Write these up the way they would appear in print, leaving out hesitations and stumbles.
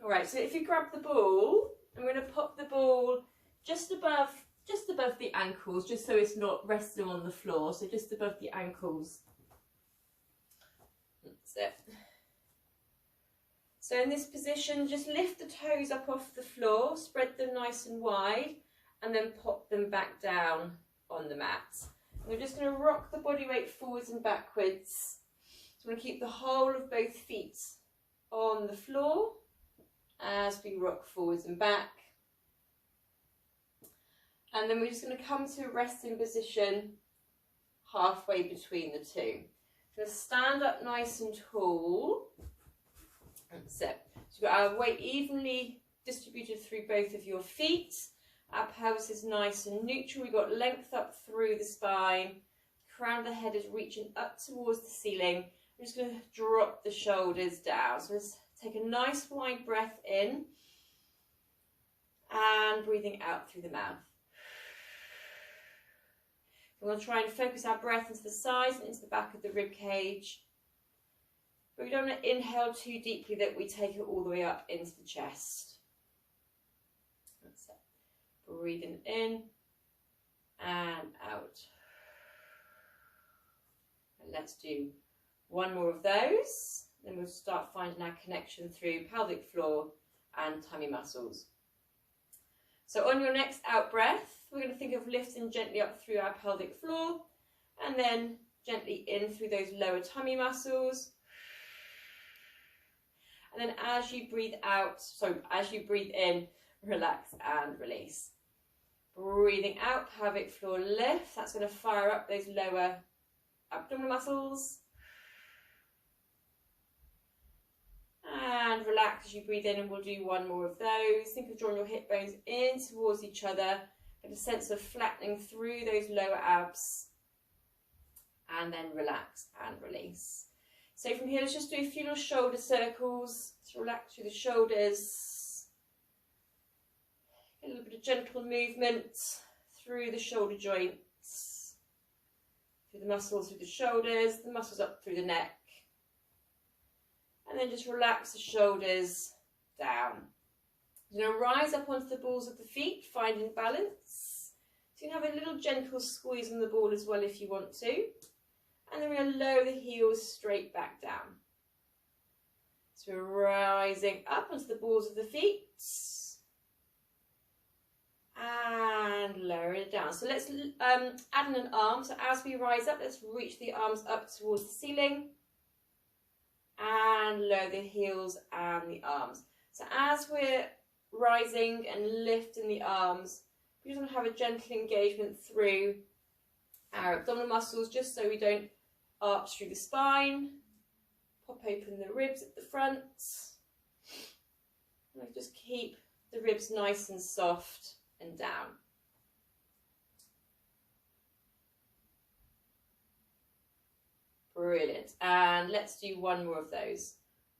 All right, so if you grab the ball, I'm going to pop the ball just above the ankles, just so it's not resting on the floor, so just above the ankles. That's it. So in this position, just lift the toes up off the floor, spread them nice and wide, and then pop them back down on the mat. And we're just going to rock the body weight forwards and backwards. So we're going to keep the whole of both feet on the floor as we rock forwards and back. And then we're just going to come to a resting position halfway between the two. We're going to stand up nice and tall. That's it. So we've got our weight evenly distributed through both of your feet. Our pelvis is nice and neutral. We've got length up through the spine. Crown of the head is reaching up towards the ceiling. We're just going to drop the shoulders down. So let's take a nice wide breath in and breathing out through the mouth. We're going to try and focus our breath into the sides and into the back of the rib cage. But we don't want to inhale too deeply that we take it all the way up into the chest. That's it. Breathing in and out. And let's do one more of those. Then we'll start finding our connection through pelvic floor and tummy muscles. So on your next out breath, we're going to think of lifting gently up through our pelvic floor and then gently in through those lower tummy muscles. And then as you breathe in, relax and release. Breathing out, pelvic floor lift. That's going to fire up those lower abdominal muscles. And relax as you breathe in, and we'll do one more of those. Think of drawing your hip bones in towards each other. Get a sense of flattening through those lower abs. And then relax and release. So from here, let's just do a few little shoulder circles. So relax through the shoulders. Get a little bit of gentle movement through the shoulder joints. Through the muscles through the shoulders, the muscles up through the neck. And then just relax the shoulders down. You're going to rise up onto the balls of the feet, finding balance. So you can have a little gentle squeeze on the ball as well if you want to. And then we're going to lower the heels straight back down. So we're rising up onto the balls of the feet. And lower it down. So let's add in an arm. So as we rise up, let's reach the arms up towards the ceiling. And lower the heels and the arms. So as we're rising and lifting the arms, we just want to have a gentle engagement through our abdominal muscles, just so we don't arch through the spine. Pop open the ribs at the front. And just keep the ribs nice and soft and down. Brilliant. And let's do one more of those.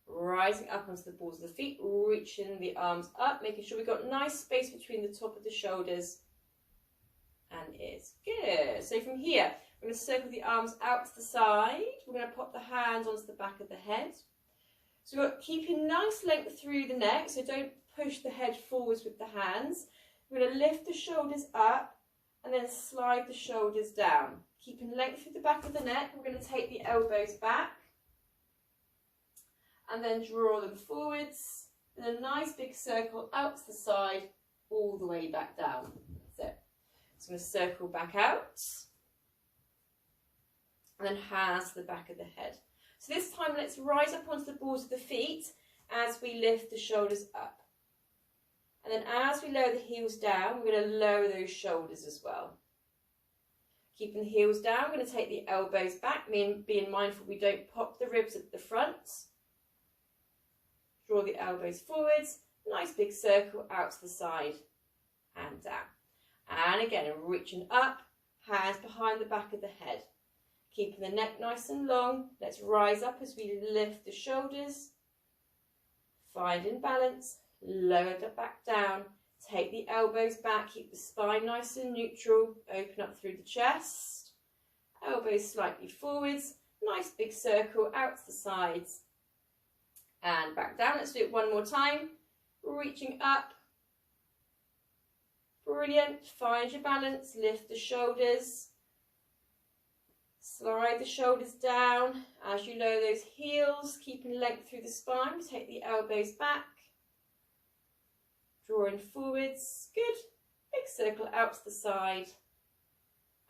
Rising up onto the balls of the feet, reaching the arms up, making sure we've got nice space between the top of the shoulders and ears. Good. So from here, we're going to circle the arms out to the side. We're going to pop the hands onto the back of the head. So we're keeping nice length through the neck, so don't push the head forwards with the hands. We're going to lift the shoulders up and then slide the shoulders down. Keeping length through the back of the neck, we're going to take the elbows back and then draw them forwards. And a nice big circle out to the side, all the way back down. That's it. So I'm going to circle back out and then hands to the back of the head. So this time let's rise up onto the balls of the feet as we lift the shoulders up. And then as we lower the heels down, we're going to lower those shoulders as well. Keeping the heels down, we're going to take the elbows back, being mindful we don't pop the ribs at the front. Draw the elbows forwards, nice big circle out to the side and down. And again, reaching up, hands behind the back of the head. Keeping the neck nice and long, let's rise up as we lift the shoulders. Finding balance, lower it back down. Take the elbows back, keep the spine nice and neutral, open up through the chest. Elbows slightly forwards, nice big circle out to the sides. And back down, let's do it one more time. reaching up. Brilliant. Find your balance. Lift the shoulders. Slide the shoulders down as you lower those heels, keeping length through the spine. Take the elbows back. Drawing forwards. Good. Big circle out to the side.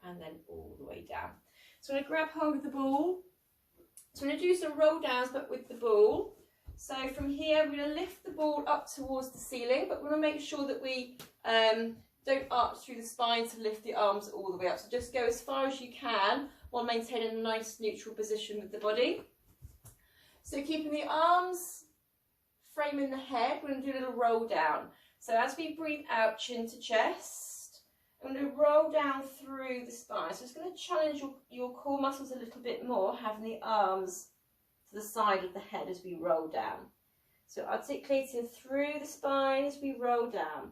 And then all the way down. So I'm going to grab hold of the ball. So I'm going to do some roll downs, but with the ball. So from here, we're going to lift the ball up towards the ceiling, but we want to make sure that we don't arch through the spine to lift the arms all the way up. So just go as far as you can while maintaining a nice neutral position with the body. So keeping the arms framing the head, we're going to do a little roll down. So as we breathe out, chin to chest, I'm going to roll down through the spine. So it's going to challenge your core muscles a little bit more, having the arms to the side of the head as we roll down. So articulating through the spine as we roll down.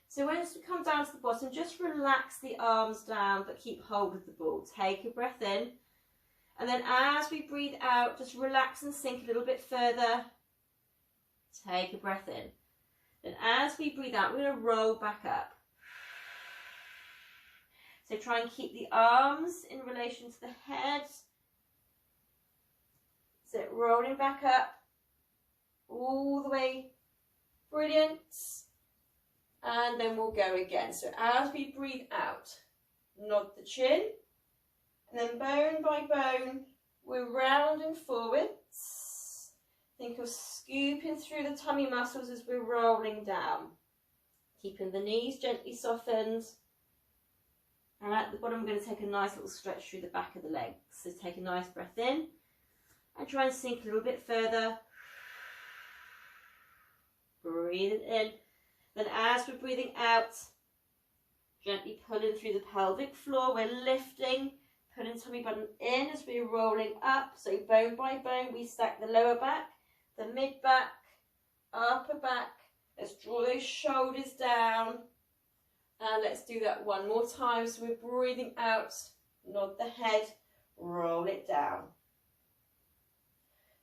So when we come down to the bottom, just relax the arms down, but keep hold of the ball. Take a breath in. And then as we breathe out, just relax and sink a little bit further. Take a breath in. Then as we breathe out, we're going to roll back up. So try and keep the arms in relation to the head. So rolling back up, all the way. Brilliant. And then we'll go again. So as we breathe out, nod the chin. And then bone by bone, we're rounding forwards. Think of scooping through the tummy muscles as we're rolling down. Keeping the knees gently softened. And at the bottom, I'm going to take a nice little stretch through the back of the legs. So take a nice breath in. And try and sink a little bit further. Breathe it in. Then as we're breathing out, gently pulling through the pelvic floor. We're lifting, pulling tummy button in as we're rolling up. So bone by bone, we stack the lower back, the mid back, upper back. Let's draw those shoulders down. And let's do that one more time. So we're breathing out, nod the head, roll it down.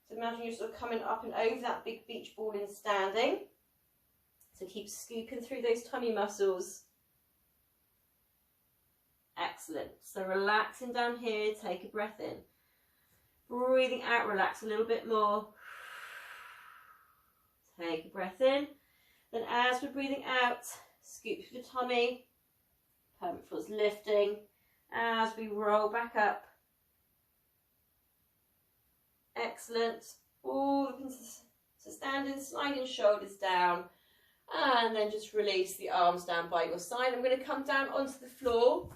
So imagine you're sort of coming up and over that big beach ball in standing. So keep scooping through those tummy muscles. Excellent. So relaxing down here, take a breath in. Breathing out, relax a little bit more. Take a breath in. Then as we're breathing out, scoop through the tummy. Pelvic floor's lifting. As we roll back up. Excellent. All the so standing, sliding shoulders down. And then just release the arms down by your side. I'm going to come down onto the floor.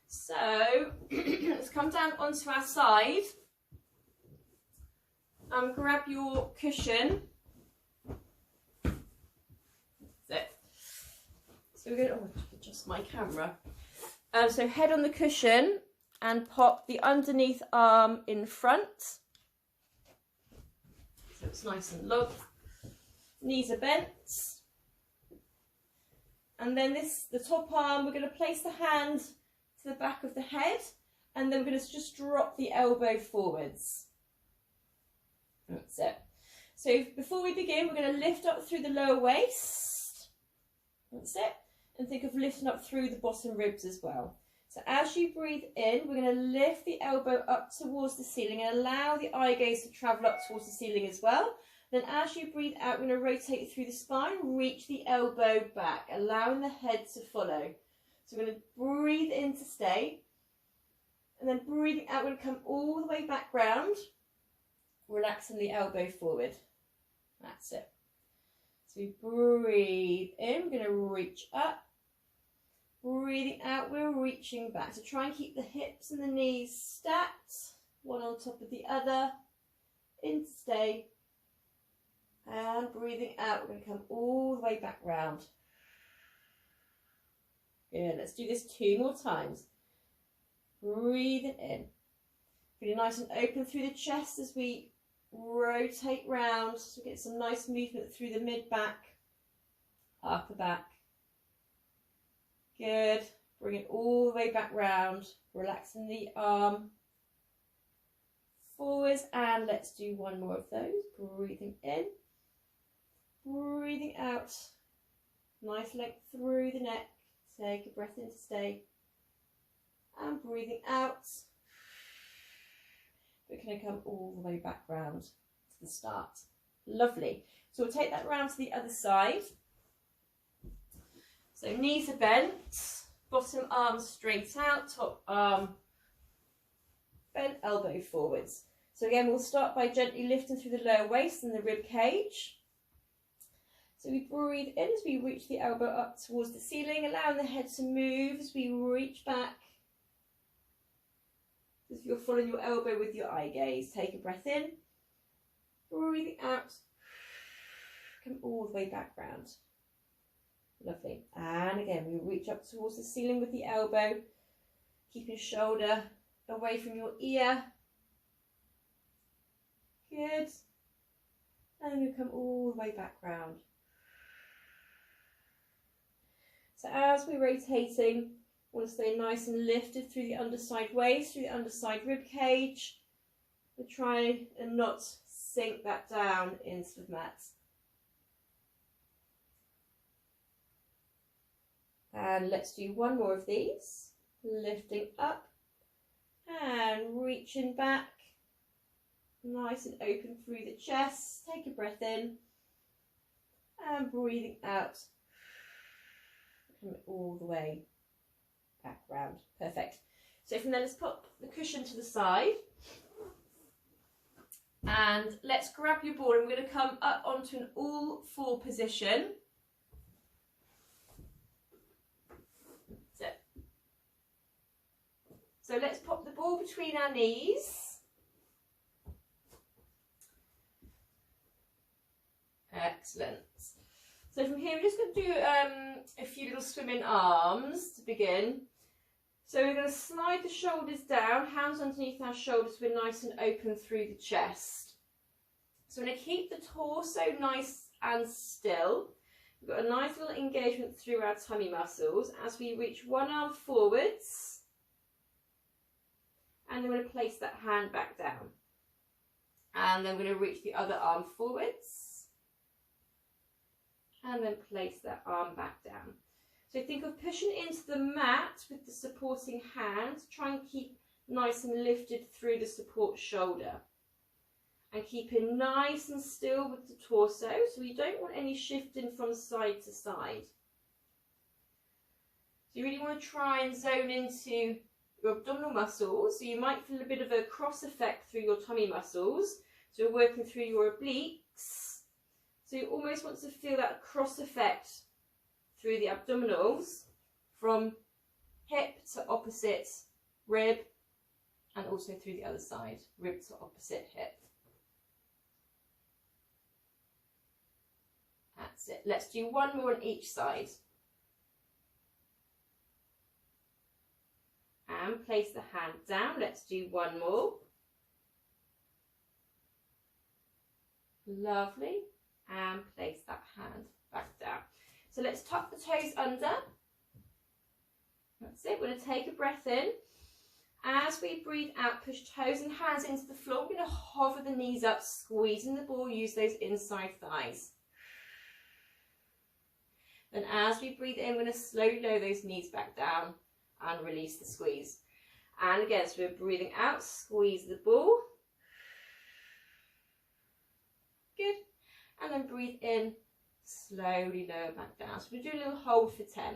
So let's come down onto our side. Grab your cushion. That's it. So we're going to adjust my camera. So head on the cushion and pop the underneath arm in front. So it's nice and long. Knees are bent. And then the top arm, we're going to place the hand to the back of the head, and then we're going to just drop the elbow forwards. That's it. So before we begin, we're going to lift up through the lower waist. That's it. And think of lifting up through the bottom ribs as well. So as you breathe in, we're going to lift the elbow up towards the ceiling and allow the eye gaze to travel up towards the ceiling as well. Then as you breathe out, we're going to rotate through the spine, reach the elbow back, allowing the head to follow. So we're going to breathe in to stay. And then breathing out, we're going to come all the way back round, relaxing the elbow forward. That's it. So we breathe in, we're going to reach up. Breathing out, we're reaching back. So try and keep the hips and the knees stacked, one on top of the other. In to stay. And breathing out, we're going to come all the way back round. Good, let's do this 2 more times. Breathing in. Feeling nice and open through the chest as we rotate round. So get some nice movement through the mid-back, upper back. Good. Bring it all the way back round. Relaxing the arm forwards. And let's do 1 more of those. Breathing in. breathing out. Nice length through the neck. Take a breath in to stay. And breathing out. We're going to come all the way back round to the start. Lovely. So we'll take that round to the other side. So knees are bent, bottom arm straight out, top arm bent, elbow forwards. So again, we'll start by gently lifting through the lower waist and the rib cage. So we breathe in as we reach the elbow up towards the ceiling, allowing the head to move as we reach back. As you're following your elbow with your eye gaze, take a breath in, breathing out, come all the way back round. Lovely. And again, we reach up towards the ceiling with the elbow, keeping shoulder away from your ear. Good. And you come all the way back round. So as we're rotating, want to stay nice and lifted through the underside waist, through the underside rib cage. We'll try and not sink that down into the mat. And let's do one more of these. Lifting up and reaching back. Nice and open through the chest. Take a breath in and breathing out. Come all the way back round. Perfect. So from there, let's pop the cushion to the side. And let's grab your ball, and we're going to come up onto an all-four position. So let's pop the ball between our knees. Excellent. So from here, we're just going to do a few little swimming arms to begin. So we're going to slide the shoulders down, hands underneath our shoulders, we're nice and open through the chest. So we're going to keep the torso nice and still. We've got a nice little engagement through our tummy muscles as we reach one arm forwards. And then we're going to place that hand back down. And then we're going to reach the other arm forwards. And then place that arm back down. So think of pushing into the mat with the supporting hand. Try and keep nice and lifted through the support shoulder. And keeping nice and still with the torso. So you don't want any shifting from side to side. So you really want to try and zone into your abdominal muscles, so you might feel a bit of a cross effect through your tummy muscles, so you're working through your obliques, so you almost want to feel that cross effect through the abdominals from hip to opposite rib and also through the other side, rib to opposite hip. That's it. Let's do one more on each side. And place the hand down. Let's do one more. Lovely. And place that hand back down. So let's tuck the toes under. That's it. We're going to take a breath in. As we breathe out, push toes and hands into the floor. We're going to hover the knees up, squeezing the ball, use those inside thighs. Then as we breathe in, we're going to slowly lower those knees back down and release the squeeze. And again, so we're breathing out, squeeze the ball. Good. And then breathe in, slowly lower back down. So we do a little hold for 10.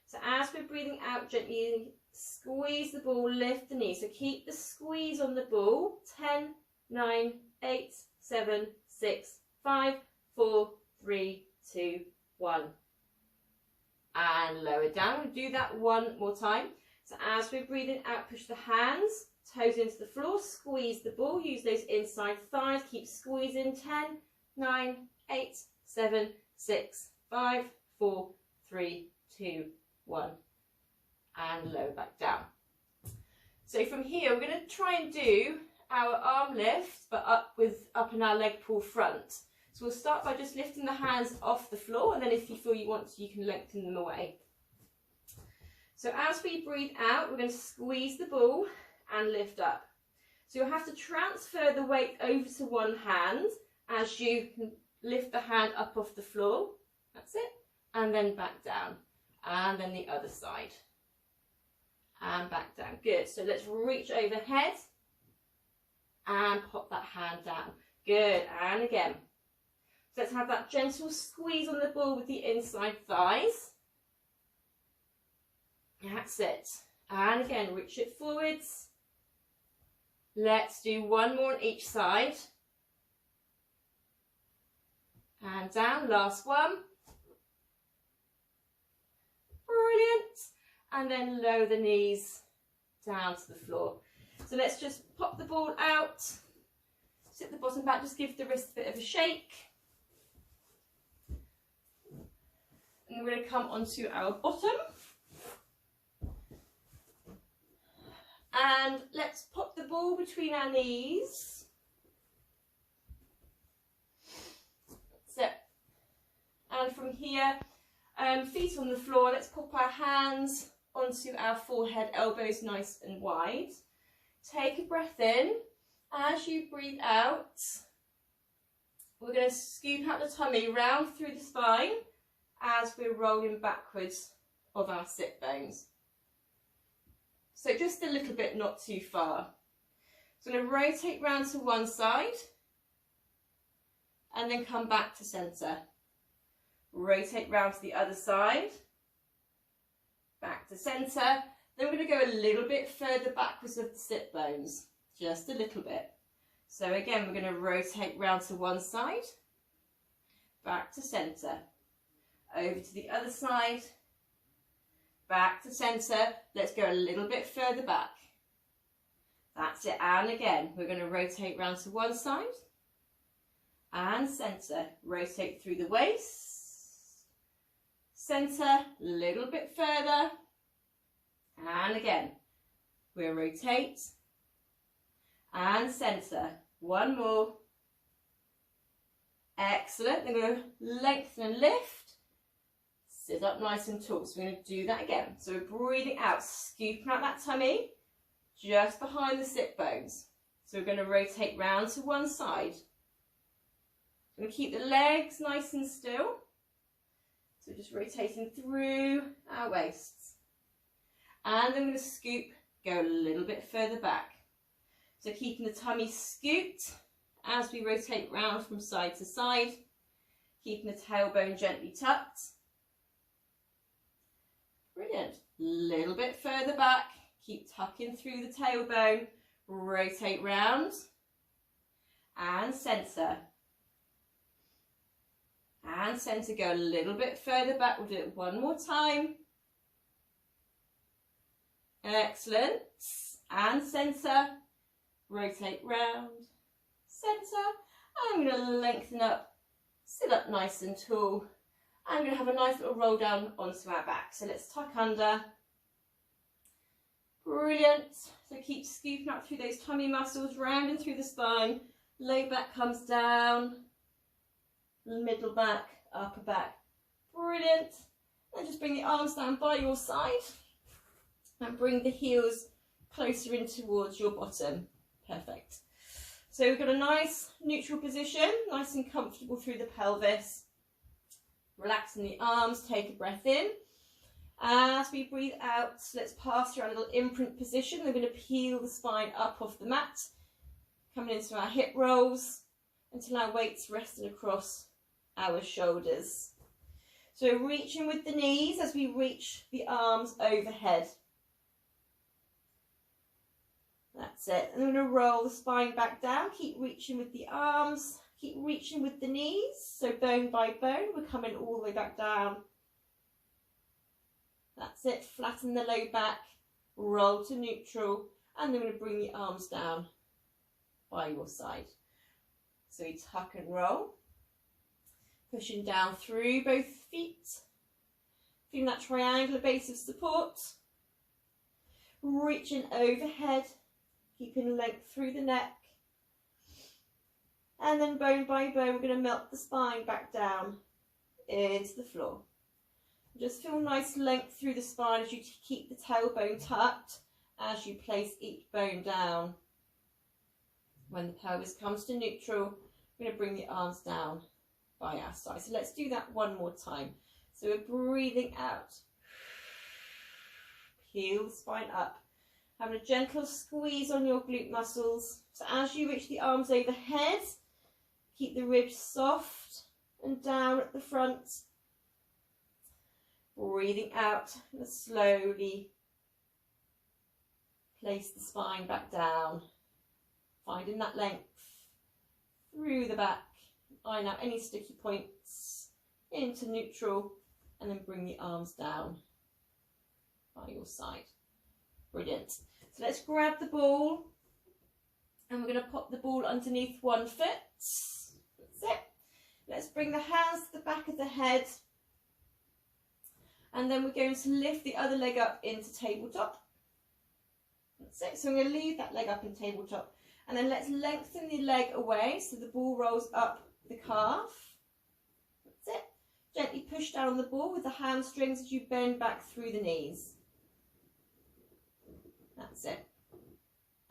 So as we're breathing out, gently squeeze the ball, lift the knee. So keep the squeeze on the ball. 10, 9, 8, 7, 6, 5, 4, 3, 2, 1. And lower down. We'll do that one more time. So as we're breathing out, push the hands, toes into the floor, squeeze the ball, use those inside thighs, keep squeezing. 10, 9, 8, 7, 6, 5, 4, 3, 2, 1. And lower back down. So from here, we're going to try and do our arm lift, but up in our leg pull front. So we'll start by just lifting the hands off the floor, and then if you feel you want to, you can lengthen them away. So as we breathe out, we're going to squeeze the ball and lift up. So you'll have to transfer the weight over to one hand as you lift the hand up off the floor. That's it. And then back down. And then the other side. And back down. Good. So let's reach overhead and pop that hand down. Good. And again. So let's have that gentle squeeze on the ball with the inside thighs. That's it. And again, reach it forwards. Let's do one more on each side. And down, last one. Brilliant. And then lower the knees down to the floor. So let's just pop the ball out. Sit the bottom back, just give the wrist a bit of a shake. And we're going to come onto our bottom. And let's pop the ball between our knees. That's it. And from here, feet on the floor, let's pop our hands onto our forehead, elbows nice and wide. Take a breath in. As you breathe out, we're going to scoop out the tummy round through the spine as we're rolling backwards of our sit bones. So just a little bit, not too far. So I'm going to rotate round to one side and then come back to centre. Rotate round to the other side, back to centre. Then we're going to go a little bit further backwards of the sit bones, just a little bit. So again, we're going to rotate round to one side, back to centre, over to the other side, back to centre. Let's go a little bit further back. That's it. And again, we're going to rotate round to one side and centre. Rotate through the waist, centre, little bit further. And again, we'll rotate and centre. One more. Excellent. Then we're going to lengthen and lift. Sit up nice and tall. So we're going to do that again. So we're breathing out, scooping out that tummy just behind the sit bones. So we're going to rotate round to one side. We're going to keep the legs nice and still. So just rotating through our waists. And then we're going to scoop, go a little bit further back. So keeping the tummy scooped as we rotate round from side to side. Keeping the tailbone gently tucked. Brilliant. Little bit further back. Keep tucking through the tailbone. Rotate round. And centre. And centre. Go a little bit further back. We'll do it one more time. Excellent. And centre. Rotate round. Centre. I'm going to lengthen up. Sit up nice and tall. I'm going to have a nice little roll down onto our back. So let's tuck under. Brilliant. So keep scooping up through those tummy muscles, rounding through the spine. Low back comes down. Middle back, upper back. Brilliant. And just bring the arms down by your side. And bring the heels closer in towards your bottom. Perfect. So we've got a nice neutral position, nice and comfortable through the pelvis. Relaxing the arms, take a breath in. As we breathe out, let's pass through our little imprint position. We're going to peel the spine up off the mat, coming into our hip rolls until our weight's resting across our shoulders. So reaching with the knees as we reach the arms overhead. That's it. And I'm going to roll the spine back down. Keep reaching with the arms. Keep reaching with the knees. So bone by bone, we're coming all the way back down. That's it. Flatten the low back. Roll to neutral. And then we're going to bring the arms down by your side. So we tuck and roll. Pushing down through both feet. Feeling that triangular base of support. Reaching overhead. Keeping length through the neck. And then bone by bone, we're going to melt the spine back down into the floor. Just feel nice length through the spine as you keep the tailbone tucked as you place each bone down. When the pelvis comes to neutral, we're going to bring the arms down by our side. So let's do that one more time. So we're breathing out. Peel the spine up. Having a gentle squeeze on your glute muscles. So as you reach the arms overhead, keep the ribs soft and down at the front. Breathing out and slowly place the spine back down. Finding that length through the back. Iron out any sticky points into neutral and then bring the arms down by your side. Brilliant. So let's grab the ball and we're going to pop the ball underneath one foot. That's it. Let's bring the hands to the back of the head and then we're going to lift the other leg up into tabletop. That's it. So I'm going to leave that leg up in tabletop and then let's lengthen the leg away so the ball rolls up the calf. That's it. Gently push down on the ball with the hamstrings as you bend back through the knees. That's it.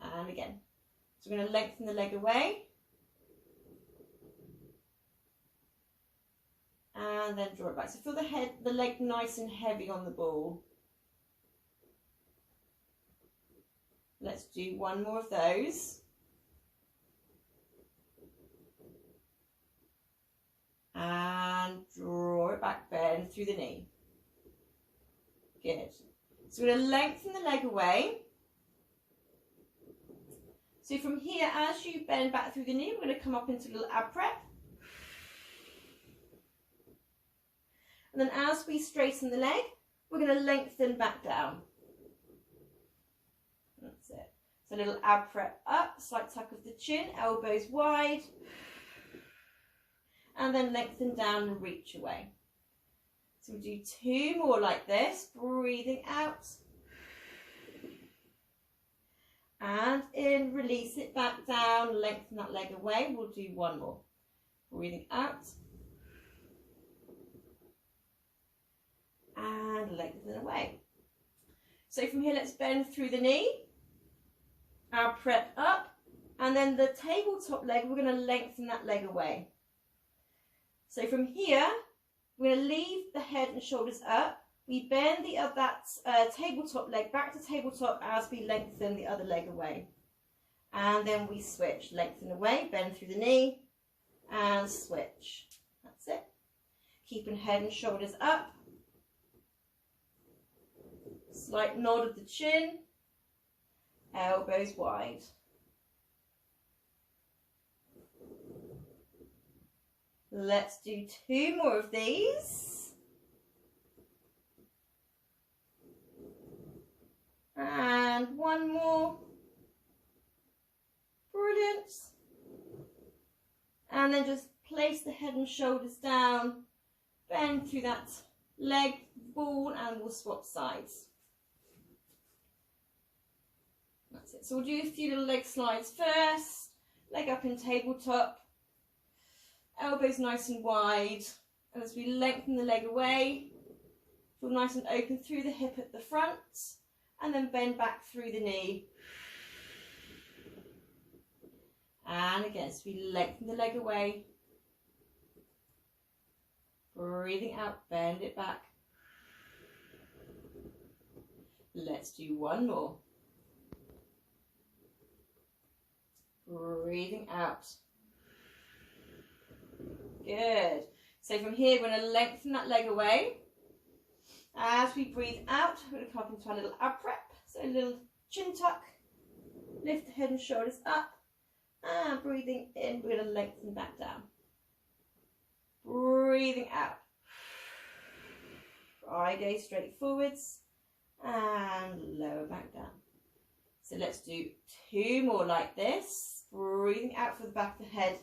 And again. So we're going to lengthen the leg away. And then draw it back. So feel the leg nice and heavy on the ball. Let's do one more of those. And draw it back, bend through the knee. Good. So we're going to lengthen the leg away. So from here, as you bend back through the knee, we're going to come up into a little ab prep. And then as we straighten the leg, we're going to lengthen back down. That's it. So a little ab prep up, slight tuck of the chin, elbows wide. And then lengthen down and reach away. So we'll do two more like this, breathing out. And in, release it back down, lengthen that leg away. We'll do one more. Breathing out. And lengthen away. So from here, let's bend through the knee. Our prep up. And then the tabletop leg, we're going to lengthen that leg away. So from here, we're going to leave the head and shoulders up. We bend that tabletop leg back to tabletop as we lengthen the other leg away. And then we switch, lengthen away, bend through the knee, and switch. That's it. Keeping head and shoulders up. Slight nod of the chin, elbows wide. Let's do two more of these. And one more. Brilliant. And then just place the head and shoulders down, bend through that leg, ball, and we'll swap sides. That's it. So we'll do a few little leg slides first. Leg up in tabletop. Elbows nice and wide. And as we lengthen the leg away, feel nice and open through the hip at the front. And then bend back through the knee. And again, as we lengthen the leg away. Breathing out, bend it back. Let's do one more. Breathing out. Good. So from here, we're going to lengthen that leg away. As we breathe out, we're going to come up into our little ab prep. So a little chin tuck. Lift the head and shoulders up. And breathing in, we're going to lengthen back down. Breathing out. Eye gaze straight forwards. And lower back down. So let's do two more like this. Breathing out for the back of the head.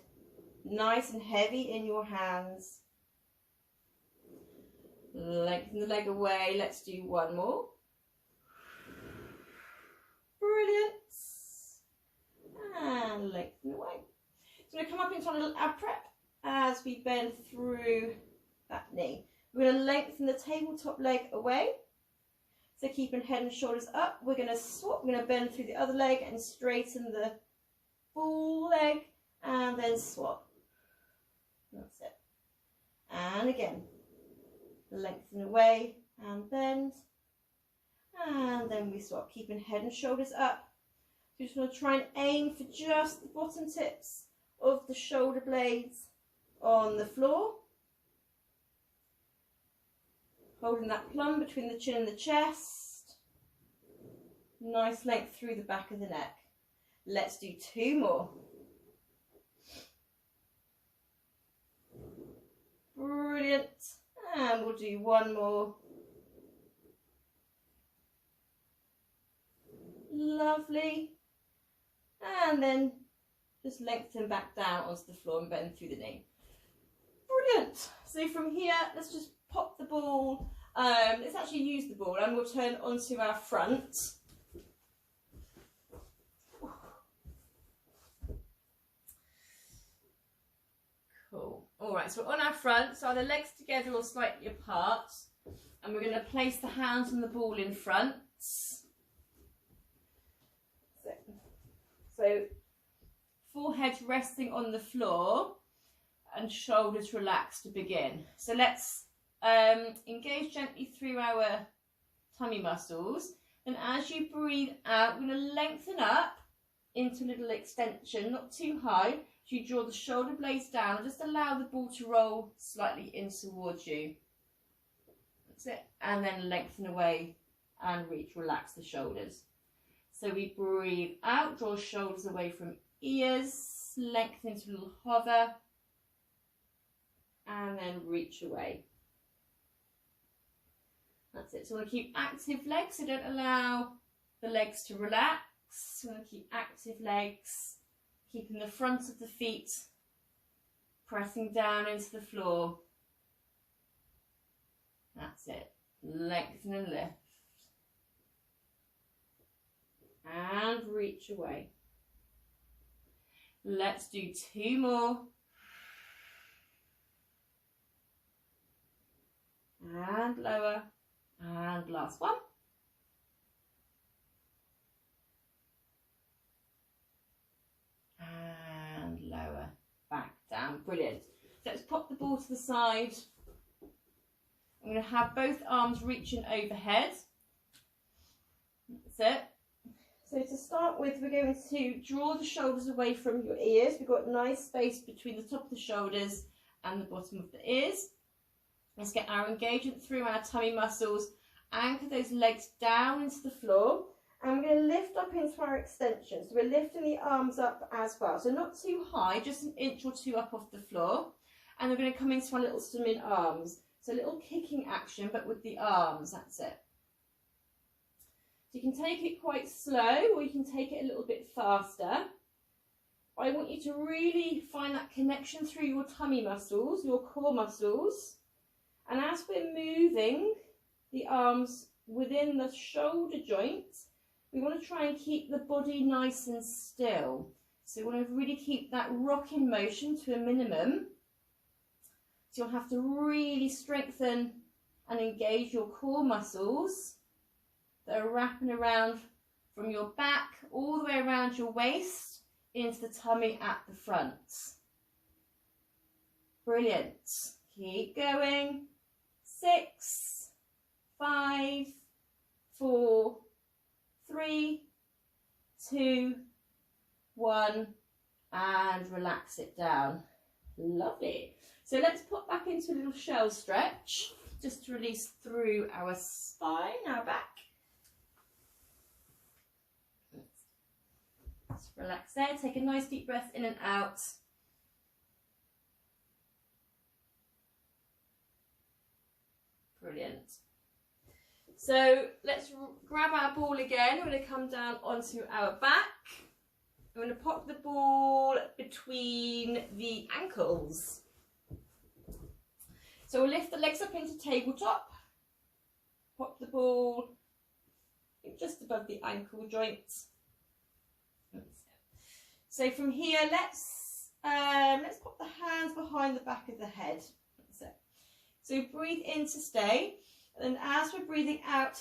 Nice and heavy in your hands. Lengthen the leg away. Let's do one more. Brilliant. And lengthen away. So we're going to come up into a little ab prep as we bend through that knee. We're going to lengthen the tabletop leg away. So keeping head and shoulders up. We're going to swap. We're going to bend through the other leg and straighten the full leg and then swap. That's it. And again, lengthen away and bend. And then we swap, keeping head and shoulders up. So you just want to try and aim for just the bottom tips of the shoulder blades on the floor. Holding that plumb between the chin and the chest. Nice length through the back of the neck. Let's do 2 more. Brilliant. And we'll do 1 more. Lovely. And then just lengthen back down onto the floor and bend through the knee. Brilliant. So from here, let's just pop the ball. Let's actually use the ball and we'll turn onto our front. Cool. All right, so on our front, so the legs together or slightly apart, and we're going to place the hands on the ball in front. So forehead resting on the floor and shoulders relaxed to begin. So let's engage gently through our tummy muscles. And as you breathe out, we're going to lengthen up into a little extension, not too high. So you draw the shoulder blades down and just allow the ball to roll slightly in towards you. That's it. And then lengthen away and reach, relax the shoulders. So we breathe out, draw shoulders away from ears, lengthen into a little hover, and then reach away. That's it. So we want to keep active legs, so don't allow the legs to relax. We want to keep active legs, keeping the front of the feet pressing down into the floor. That's it. Lengthen and lift. And reach away. Let's do 2 more. And lower. And last one. And lower. Back down. Brilliant. So let's pop the ball to the side. I'm going to have both arms reaching overhead. That's it. So to start with, we're going to draw the shoulders away from your ears. We've got nice space between the top of the shoulders and the bottom of the ears. Let's get our engagement through our tummy muscles. Anchor those legs down into the floor. And we're going to lift up into our extension. So we're lifting the arms up as well. So not too high, just an inch or 2 up off the floor. And we're going to come into our little swimming arms. So a little kicking action, but with the arms, that's it. So you can take it quite slow or you can take it a little bit faster. I want you to really find that connection through your tummy muscles, your core muscles. And as we're moving the arms within the shoulder joints, we want to try and keep the body nice and still. So we want to really keep that rocking motion to a minimum. So you'll have to really strengthen and engage your core muscles that are wrapping around from your back all the way around your waist into the tummy at the front. Brilliant. Keep going. 6, 5, 4, 3, 2, 1, and relax it down. Lovely. So let's pop back into a little shell stretch just to release through our spine, our back. Just relax there. Take a nice deep breath in and out. Brilliant. So let's grab our ball again. We're going to come down onto our back. I'm going to pop the ball between the ankles. So we'll lift the legs up into tabletop. Pop the ball just above the ankle joints. So from here, let's pop the hands behind the back of the head. So breathe in to stay, and then as we're breathing out,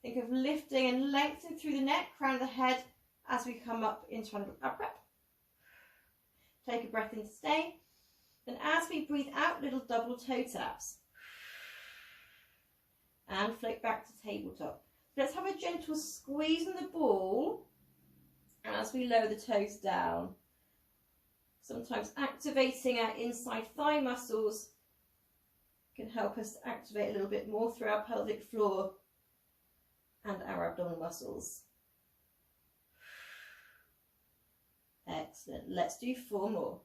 think of lifting and lengthening through the neck, crown of the head, as we come up into an upright. Take a breath in to stay. Then as we breathe out, little double toe taps. And float back to tabletop. Let's have a gentle squeeze on the ball as we lower the toes down. Sometimes activating our inside thigh muscles can help us to activate a little bit more through our pelvic floor and our abdominal muscles. Excellent. Let's do 4 more.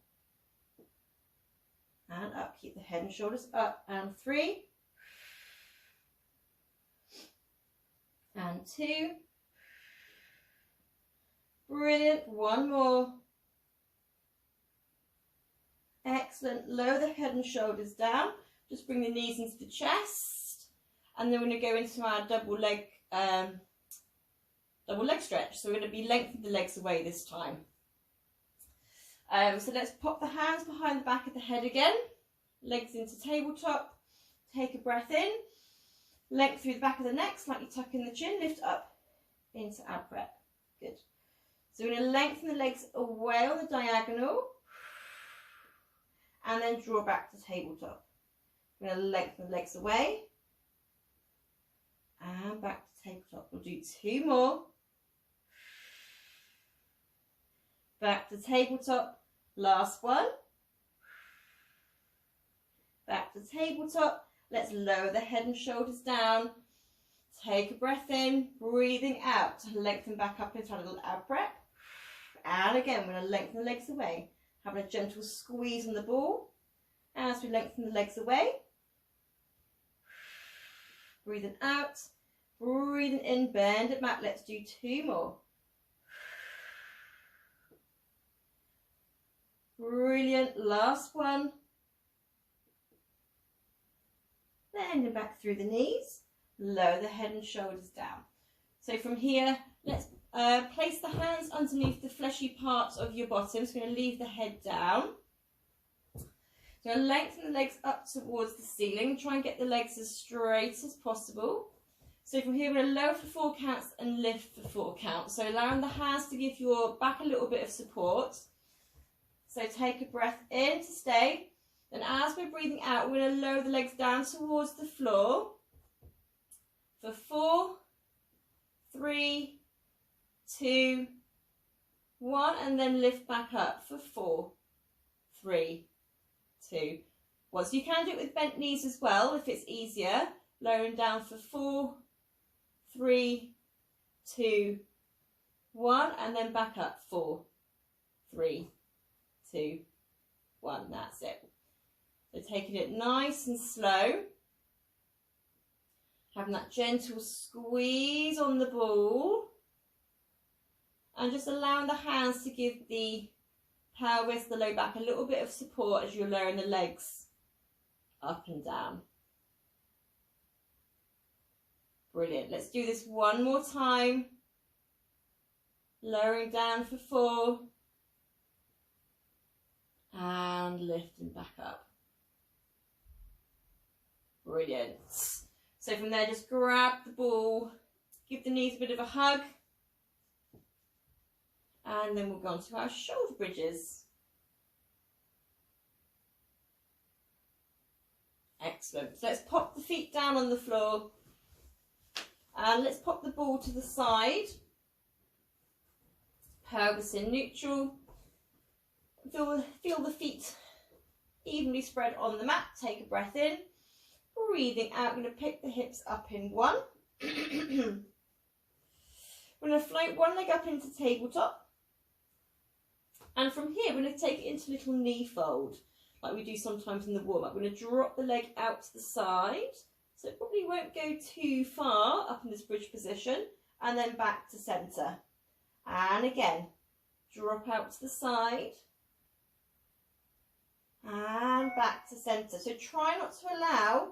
And up, keep the head and shoulders up, and 3. And 2. Brilliant. 1 more. Excellent. Lower the head and shoulders down. Just bring the knees into the chest. And then we're going to go into our double leg stretch. So we're going to be lengthening the legs away this time. So let's pop the hands behind the back of the head again. Legs into tabletop. Take a breath in. Length through the back of the neck, slightly tuck in the chin, lift up into ab prep. Good. So we're going to lengthen the legs away on the diagonal and then draw back to tabletop. We're going to lengthen the legs away and back to tabletop. We'll do 2 more. Back to tabletop. Last one. Back to tabletop. Let's lower the head and shoulders down. Take a breath in, breathing out. Lengthen back up into a little ab prep. And again, we're going to lengthen the legs away. Having a gentle squeeze on the ball. As we lengthen the legs away. Breathing out. Breathing in, bend it back. Let's do 2 more. Brilliant. Last one. Bending back through the knees. Lower the head and shoulders down. So from here, let's place the hands underneath the fleshy parts of your bottom. So we're going to leave the head down. So we're going to lengthen the legs up towards the ceiling. Try and get the legs as straight as possible. So from here, we're going to lower for 4 counts and lift for 4 counts. So allowing the hands to give your back a little bit of support. So take a breath in to stay. Then as we're breathing out, we're going to lower the legs down towards the floor for 4, 3, 2, 1, and then lift back up for 4, 3, 2, 1. So you can do it with bent knees as well if it's easier. Lowering down for 4, 3, 2, 1, and then back up 4, 3, 2, 1. That's it. So taking it nice and slow. Having that gentle squeeze on the ball. And just allowing the hands to give the pelvis, the low back, a little bit of support as you're lowering the legs up and down. Brilliant. Let's do this one more time. Lowering down for 4. And lifting back up. Brilliant. So from there, just grab the ball, give the knees a bit of a hug, and then we'll go on to our shoulder bridges. Excellent. So let's pop the feet down on the floor, and let's pop the ball to the side. Pelvis in neutral. Feel the feet evenly spread on the mat. Take a breath in. Breathing out, I'm going to pick the hips up in 1. We're going to float one leg up into tabletop. And from here, we're going to take it into little knee fold, like we do sometimes in the warm-up. We're going to drop the leg out to the side. So it probably won't go too far up in this bridge position. And then back to centre. And again, drop out to the side. And back to centre. So try not to allow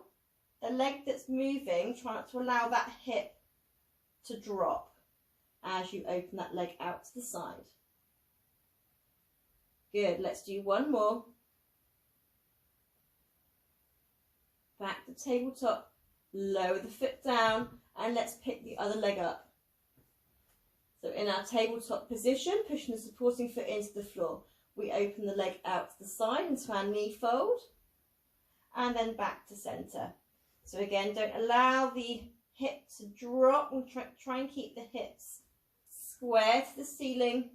the leg that's moving, try not to allow that hip to drop as you open that leg out to the side. Good, let's do one more. Back to tabletop, lower the foot down, and let's pick the other leg up. So in our tabletop position, pushing the supporting foot into the floor. We open the leg out to the side into our knee fold. and then back to center. So again, don't allow the hip to drop, and try and keep the hips square to the ceiling.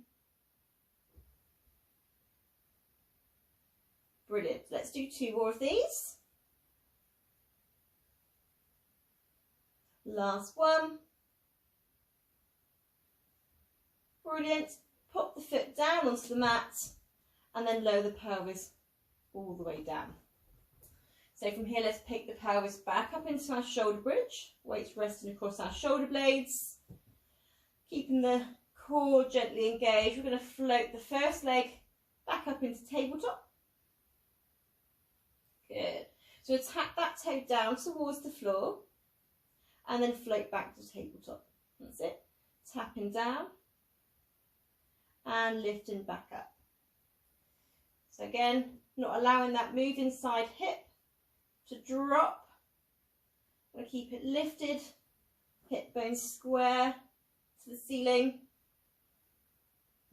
Brilliant. Let's do 2 more of these. Last one. Brilliant. Pop the foot down onto the mat and then lower the pelvis all the way down. So from here, let's pick the pelvis back up into our shoulder bridge. Weights resting across our shoulder blades. Keeping the core gently engaged. We're going to float the first leg back up into tabletop. Good. So we'll tap that toe down towards the floor and then float back to tabletop. That's it. Tapping down and lifting back up. So again, not allowing that move inside hip to drop. I'm going to keep it lifted, hip bones square to the ceiling.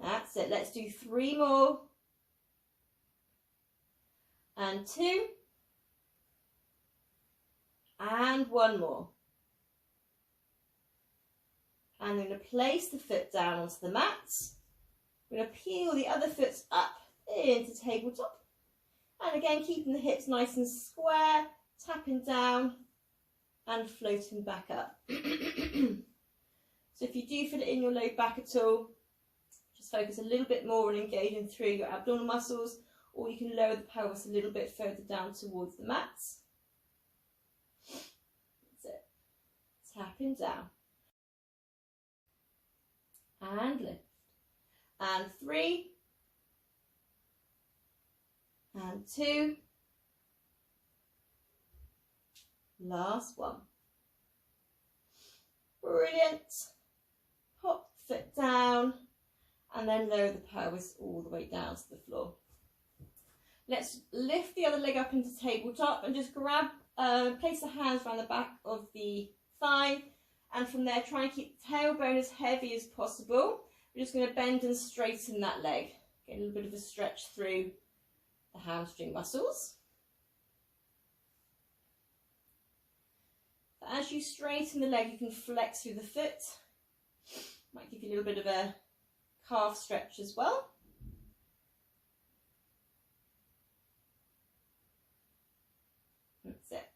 That's it. Let's do 3 more. And 2. And 1 more. And I'm going to place the foot down onto the mat. I'm going to peel the other foot up into tabletop. And again, keeping the hips nice and square, tapping down and floating back up. So if you do feel it in your low back at all, just focus a little bit more on engaging through your abdominal muscles, or you can lower the pelvis a little bit further down towards the mat. That's it. Tapping down. And lift. And 3. And 2. Last one. Brilliant. Pop the foot down and then lower the pelvis all the way down to the floor. Let's lift the other leg up into tabletop and just grab, place the hands around the back of the thigh, and from there try and keep the tailbone as heavy as possible. We're just going to bend and straighten that leg. Get a little bit of a stretch through the hamstring muscles. As you straighten the leg, you can flex through the foot. Might give you a little bit of a calf stretch as well. That's it.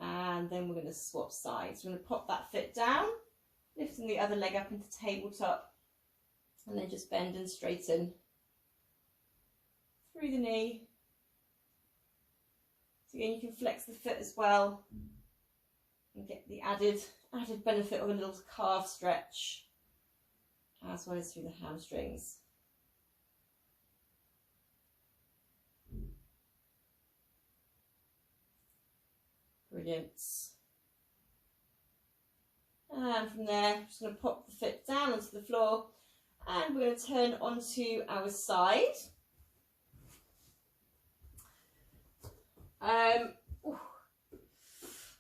And then we're going to swap sides. We're going to pop that foot down, lifting the other leg up into tabletop, and then just bend and straighten through the knee. So again, you can flex the foot as well and get the added benefit of a little calf stretch, as well as through the hamstrings. Brilliant. And from there, I'm just going to pop the foot down onto the floor, and we're going to turn onto our side.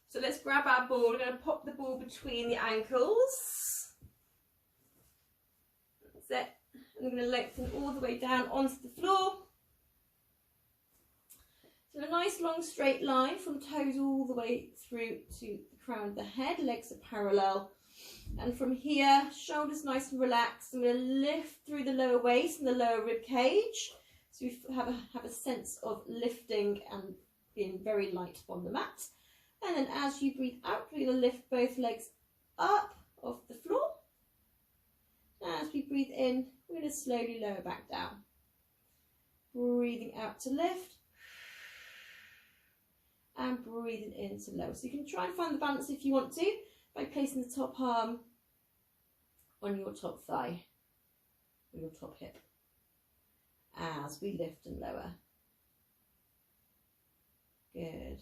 So let's grab our ball. We're going to pop the ball between the ankles. That's it. And we're going to lengthen all the way down onto the floor. So a nice long straight line from toes all the way through to the crown of the head. Legs are parallel. And from here, shoulders nice and relaxed. I'm going to lift through the lower waist and the lower rib cage. So we have a sense of lifting and being very light on the mat. And then as you breathe out, we're going to lift both legs up off the floor. As we breathe in, we're going to slowly lower back down. Breathing out to lift. And breathing in to lower. So you can try and find the balance if you want to by placing the top arm on your top thigh or your top hip as we lift and lower. Good.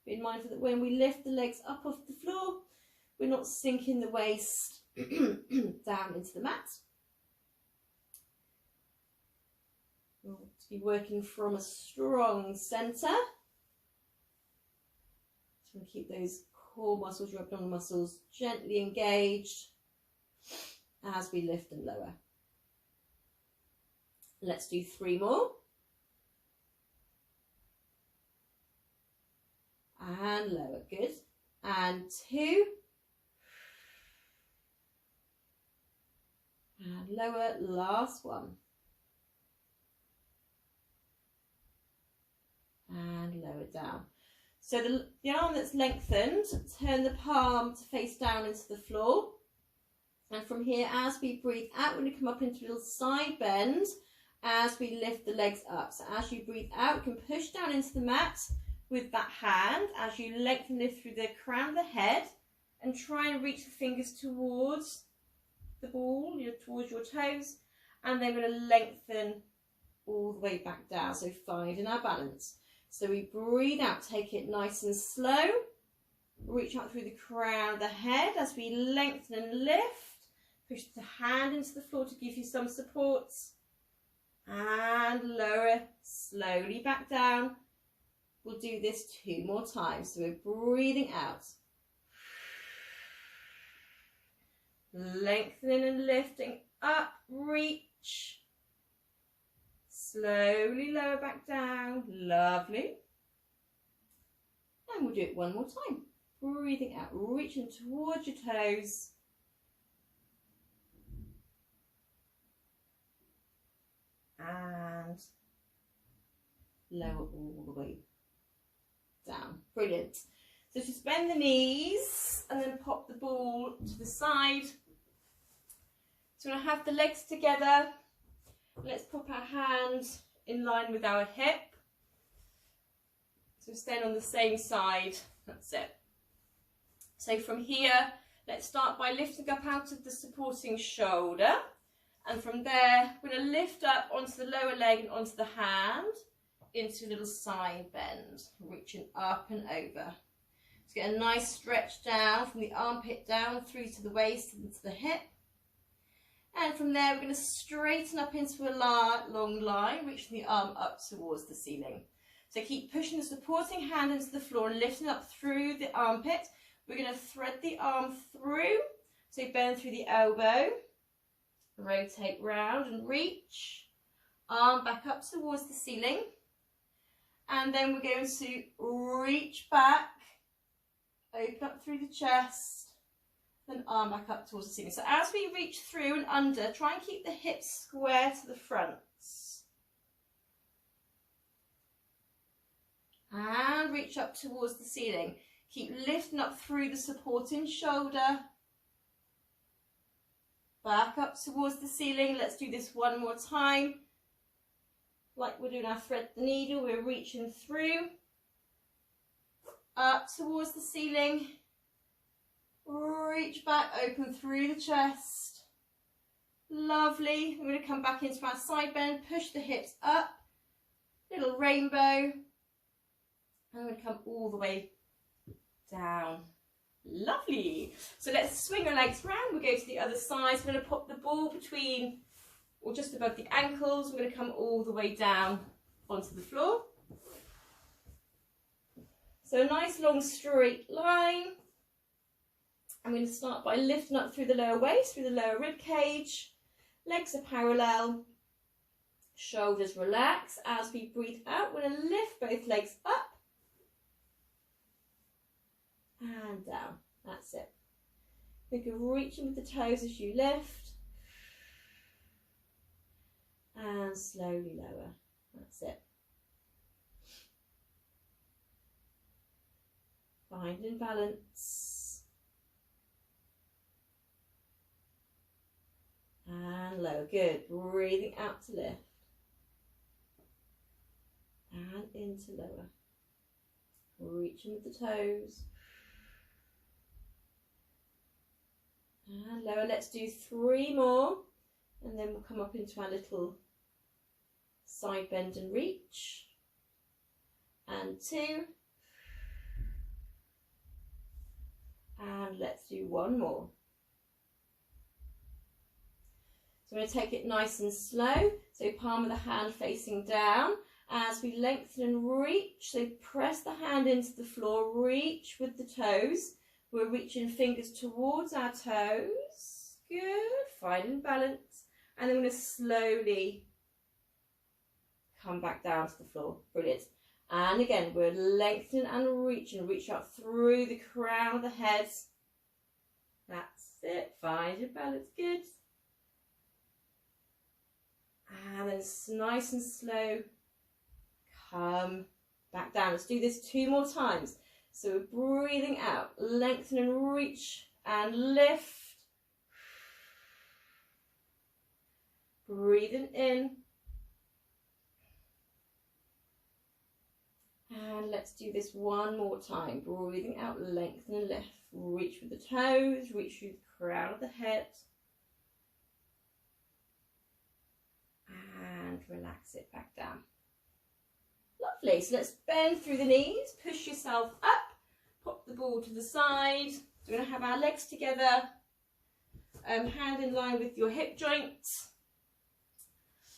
Be mindful that when we lift the legs up off the floor, we're not sinking the waist down into the mat. We'll be working from a strong centre. So we'll keep those core muscles, your abdominal muscles, gently engaged as we lift and lower. Let's do 3 more. and lower, good, and 2, and lower, last one, and lower down. So the arm that's lengthened, turn the palm to face down into the floor, and from here, as we breathe out, we're going to come up into a little side bend as we lift the legs up. So as you breathe out, you can push down into the mat with that hand as you lengthen, lift through the crown of the head, and try and reach the fingers towards the ball, towards your toes, and then we're going to lengthen all the way back down, so finding our balance. So we breathe out, take it nice and slow, reach out through the crown of the head as we lengthen and lift, push the hand into the floor to give you some support, and lower slowly back down. We'll do this 2 more times. So we're breathing out, lengthening and lifting up, reach, slowly lower back down, lovely. And we'll do it 1 more time. Breathing out, reaching towards your toes, and lower all the way down. Brilliant. So just bend the knees and then pop the ball to the side. So we're going to have the legs together. Let's pop our hands in line with our hip. So staying on the same side. That's it. So from here, let's start by lifting up out of the supporting shoulder. And from there, we're going to lift up onto the lower leg and onto the hand into a little side bend, reaching up and over. Let's get a nice stretch down from the armpit down through to the waist and to the hip. And from there, we're going to straighten up into a long line, reaching the arm up towards the ceiling. So keep pushing the supporting hand into the floor and lifting up through the armpit. We're going to thread the arm through, so bend through the elbow, rotate round and reach, arm back up towards the ceiling, and then we're going to reach back, open up through the chest, then arm back up towards the ceiling. So as we reach through and under, try and keep the hips square to the front. And reach up towards the ceiling. Keep lifting up through the supporting shoulder. Back up towards the ceiling. Let's do this 1 more time. Like we're doing our thread the needle, we're reaching through. Up towards the ceiling. Reach back, open through the chest. Lovely. We're going to come back into our side bend, push the hips up. Little rainbow. And I'm going to come all the way down. Lovely. So let's swing our legs round. We'll go to the other side. So we're going to pop the ball between or just above the ankles. We're going to come all the way down onto the floor. So a nice long straight line. I'm going to start by lifting up through the lower waist, through the lower rib cage. Legs are parallel. Shoulders relax. As we breathe out, we're going to lift both legs up. And down. That's it. We can reach in with the toes as you lift. And slowly lower. That's it. Finding balance. And lower. Good. Breathing out to lift. And into lower. Reaching with the toes. And lower. Let's do 3 more. And then we'll come up into our little side bend and reach. And 2. And let's do 1 more. So I'm going to take it nice and slow. So palm of the hand facing down. As we lengthen and reach, so press the hand into the floor, reach with the toes. We're reaching fingers towards our toes. Good, finding balance. And then we're going to slowly come back down to the floor. Brilliant. And again, we're lengthening and reaching. Reach out through the crown of the head. That's it. Find your balance. Good. And then it's nice and slow. Come back down. Let's do this 2 more times. So we're breathing out, lengthen and reach and lift. Breathing in. And let's do this 1 more time. Breathing out, lengthen and lift. Reach with the toes, reach through the crown of the head. And relax it back down. Lovely. So let's bend through the knees, push yourself up, pop the ball to the side. So we're going to have our legs together, hand in line with your hip joint.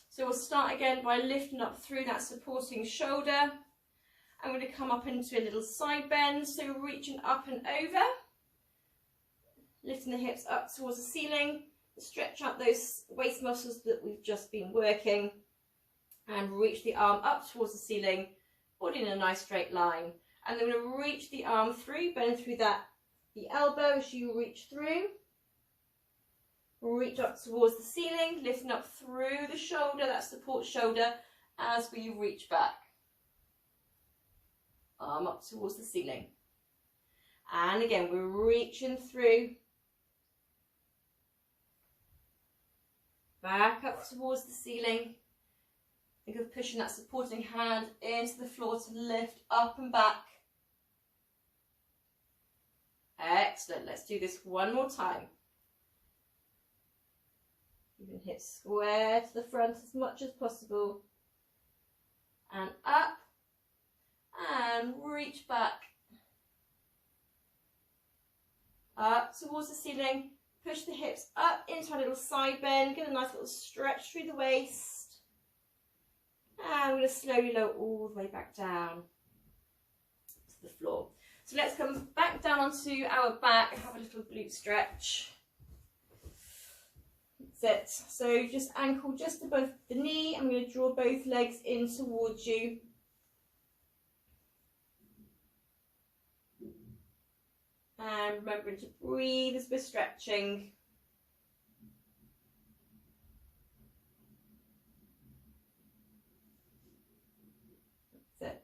So we'll start again by lifting up through that supporting shoulder. I'm going to come up into a little side bend, so we're reaching up and over, lifting the hips up towards the ceiling, stretch out those waist muscles that we've just been working, and reach the arm up towards the ceiling, body in a nice straight line. And then we're going to reach the arm through, bend through the elbow as you reach through. Reach up towards the ceiling, lifting up through the shoulder, that support shoulder, as we reach back. Arm up towards the ceiling. And again, we're reaching through. Back up towards the ceiling. Think of pushing that supporting hand into the floor to lift up and back. Excellent. Let's do this 1 more time. You can hit square to the front as much as possible. And up. And reach back. Up towards the ceiling. Push the hips up into a little side bend. Get a nice little stretch through the waist. And we're going to slowly lower all the way back down to the floor. So let's come back down onto our back and have a little glute stretch. That's it. So just ankle just above the knee. I'm going to draw both legs in towards you. And remembering to breathe as we're stretching. That's it.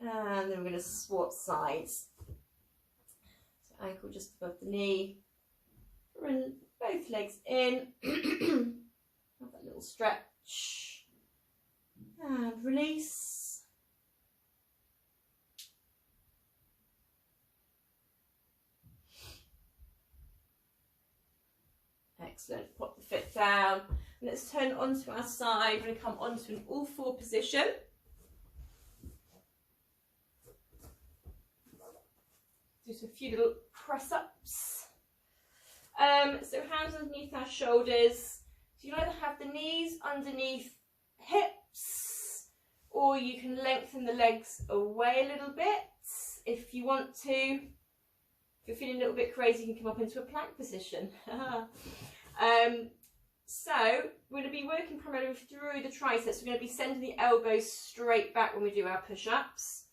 And then we're going to swap sides. So ankle just above the knee. Bring both legs in. Have that little stretch. And release. Excellent. Pop the foot down. Let's turn onto our side. We're going to come onto an all-4 position. Do a few little press-ups. So hands underneath our shoulders. So you either have the knees underneath hips, or you can lengthen the legs away a little bit if you want to. If you're feeling a little bit crazy, you can come up into a plank position. So we're going to be working primarily through the triceps. We're going to be sending the elbows straight back when we do our push-ups.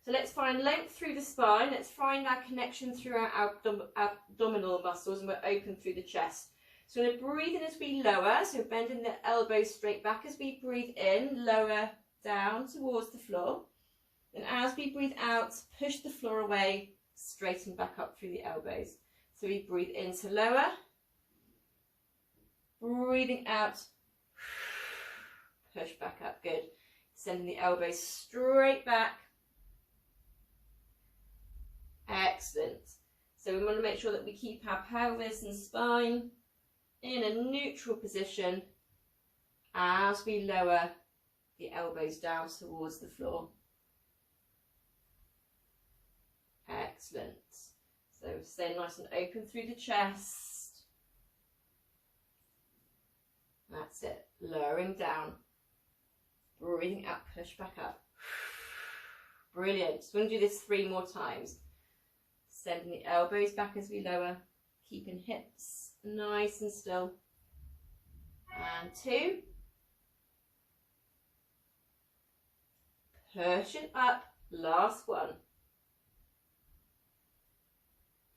So let's find length through the spine. Let's find our connection through our abdominal muscles, and we're open through the chest. So we're going to breathe in as we lower. So bending the elbows straight back as we breathe in, lower down towards the floor. And as we breathe out, push the floor away, straighten back up through the elbows. So we breathe in to lower. Breathing out, push back up, good. Sending the elbows straight back. Excellent. So we want to make sure that we keep our pelvis and spine in a neutral position as we lower the elbows down towards the floor. Excellent. So stay nice and open through the chest. That's it. Lowering down. Breathing out, push back up. Brilliant. So we're going to do this 3 more times. Sending the elbows back as we lower. Keeping hips nice and still. And 2. pushing up, last one.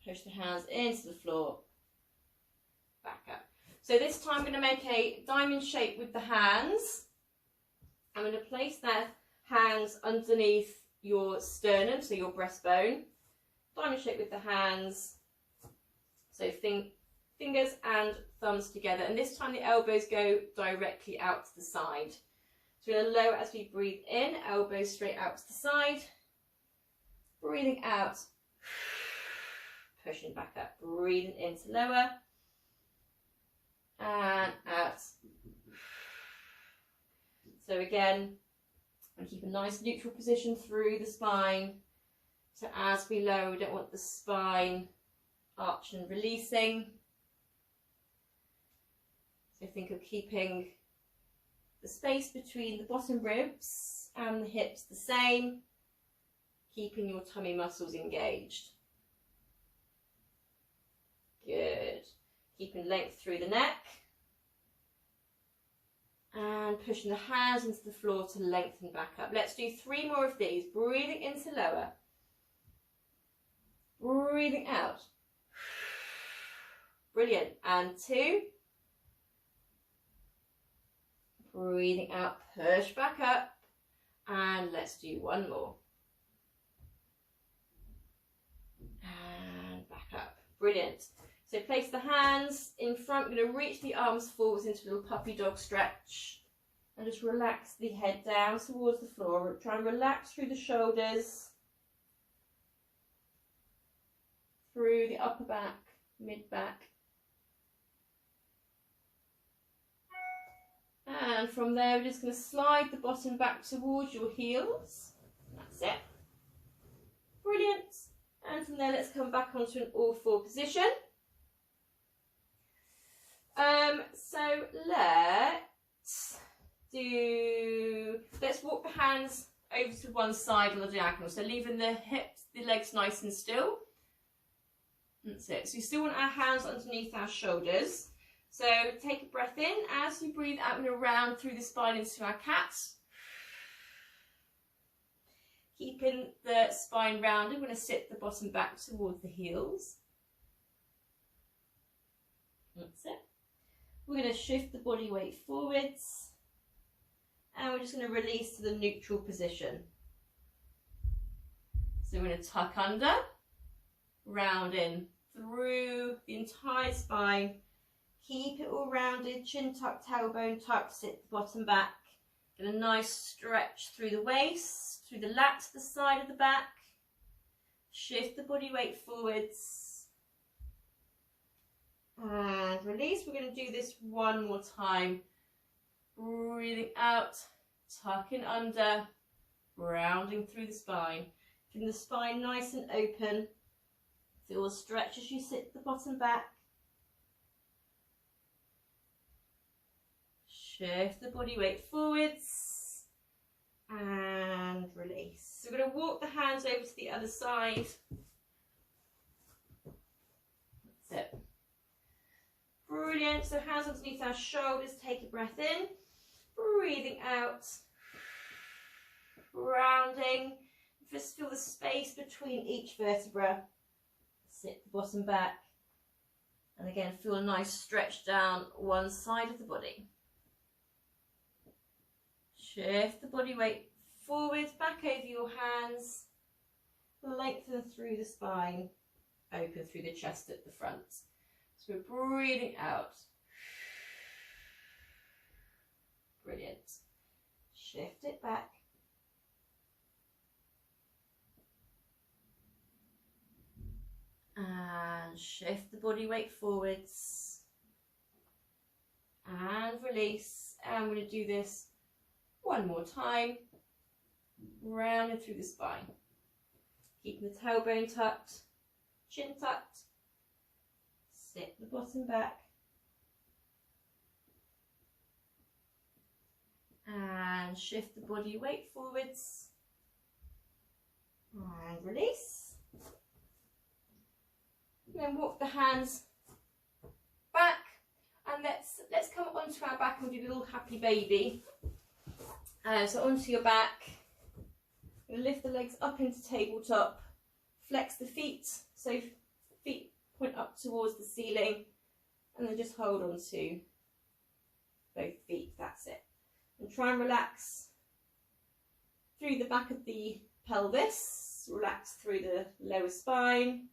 Push the hands into the floor, back up. So this time I'm going to make a diamond shape with the hands. I'm going to place that hands underneath your sternum, so your breastbone. Diamond shape with the hands. So fingers and thumbs together. And this time the elbows go directly out to the side. So we're going to lower as we breathe in, elbows straight out to the side. Breathing out, pushing back up. Breathing in to lower. And out. So again, and keep a nice neutral position through the spine. So as we lower, we don't want the spine arching and releasing. So think of keeping the space between the bottom ribs and the hips the same, keeping your tummy muscles engaged. Good. Keeping length through the neck. And pushing the hands into the floor to lengthen back up. Let's do 3 more of these. Breathing into lower. Breathing out. Brilliant. And 2. Breathing out, push back up. And let's do 1 more. And back up. Brilliant. So place the hands in front. We're going to reach the arms forwards into a little puppy dog stretch. And just relax the head down towards the floor. Try and relax through the shoulders. Through the upper back, mid back. And from there we're just going to slide the bottom back towards your heels. That's it. Brilliant. And from there let's come back onto an all 4 position. So let's walk the hands over to one side on the diagonal. So leaving the hips, the legs nice and still. That's it. So you still want our hands underneath our shoulders. So take a breath in. As you breathe out and around through the spine into our cat. Keeping the spine rounded, we're going to sit the bottom back towards the heels. That's it. We're going to shift the body weight forwards. And we're just going to release to the neutral position. So we're going to tuck under, round in through the entire spine. Keep it all rounded, chin tucked, tailbone tucked, sit the bottom back. Get a nice stretch through the waist, through the lats, the side of the back. Shift the body weight forwards. And release. We're going to do this 1 more time. Breathing out, tucking under, rounding through the spine. Keeping the spine nice and open. Feel the stretch as you sit the bottom back. Shift the body weight forwards and release. So we're going to walk the hands over to the other side. That's it. Brilliant. So hands underneath our shoulders. Take a breath in. Breathing out. Rounding. Just feel the space between each vertebra. Sit the bottom back. And again, feel a nice stretch down one side of the body. Shift the body weight forward, back over your hands. Lengthen through the spine. Open through the chest at the front. So we're breathing out. Brilliant. Shift it back. And shift the body weight forwards. And release. And we're going to do this 1 more time. Rounding through the spine. Keeping the tailbone tucked. Chin tucked. Sit the bottom back. And shift the body weight forwards. And release. And then walk the hands back. And let's come onto our back and do a little happy baby. So onto your back. We'll lift the legs up into tabletop, flex the feet, so feet point up towards the ceiling, and then just hold on to both feet, that's it. And try and relax through the back of the pelvis, relax through the lower spine,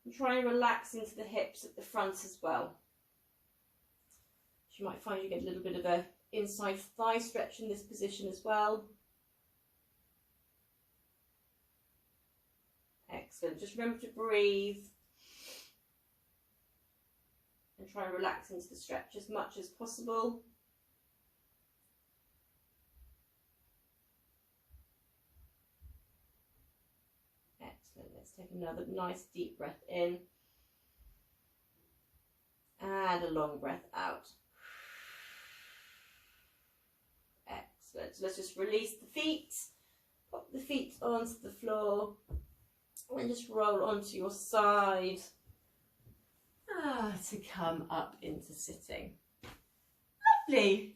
and try and relax into the hips at the front as well. You might find you get a little bit of a inside thigh stretch in this position as well. Excellent. Just remember to breathe and try and relax into the stretch as much as possible. Excellent. Let's take another nice deep breath in and a long breath out. Excellent. So let's just release the feet, pop the feet onto the floor, and just roll onto your side to come up into sitting. Lovely.